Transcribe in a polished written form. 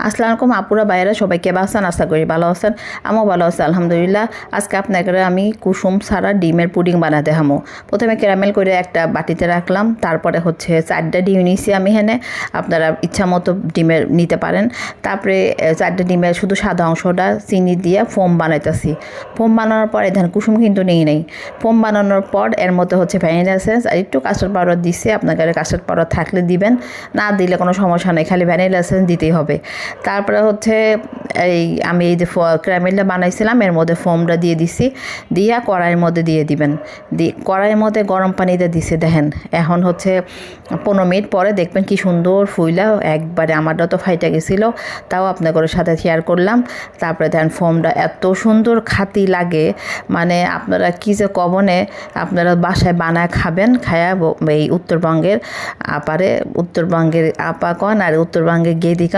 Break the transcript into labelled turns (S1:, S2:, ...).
S1: আসসালামু আলাইকুম আপুরা ভাইয়েরা সবাই কেমন আছেন? আশা করি ভালো আছেন। আমিও ভালো আছি আলহামদুলিল্লাহ। আজকে আপনাকে আমি কুসুম ছাড়া ডিমের পুডিং বানাতে হামো। প্রথমে ক্যারামেল করে একটা বাটিতে রাখলাম, তারপরে হচ্ছে 4টা ডিম নিয়েছি আমি এখানে। আপনারা ইচ্ছা মতো ডিমের নিতে পারেন। তারপরে 4টা ডিমের শুধু সাদা অংশটা চিনি দিয়ে ফোম বানাইতেছি। ফোম বানানোর পর এখানে কুসুম কিন্তু নেই। ফোম বানানোর পর এর মধ্যে হচ্ছে ভ্যানিলা এসেন্স আর একটু কাস্টার্ড পাউডার দিচ্ছে। আপনার কাছে কাস্টার্ড পাউডার থাকলে দিবেন, না দিলে কোনো সমস্যা নেই, খালি ভ্যানিলা এসেন্স দিতেই হবে। তারপরে হচ্ছে আমি এই যে ক্যারামেলটা বানাইছিলাম এর মধ্যে ফোমটা দিয়ে দিছি, দিয়ে কড়াইয়ের মধ্যে দিয়ে দিবেন। কড়াইয়ের মধ্যে গরম পানিতে দিছে দেখেন। এখন হচ্ছে 15 মিনিট পরে দেখবেন কি সুন্দর ফুইলা একবারে, আমারটা তো ফাইটা গেছিলো, তাও আপনাদের সাথে শেয়ার করলাম। তারপরে দেখেন ফোমটা এত সুন্দর খাতি লাগে, মানে আপনারা কী যে কবনে আপনারা বাসায় বানায় খাবেন, খায়া এই উত্তরবঙ্গের আপারে, উত্তরবঙ্গের আপা কন আর উত্তরবঙ্গের গেদি কন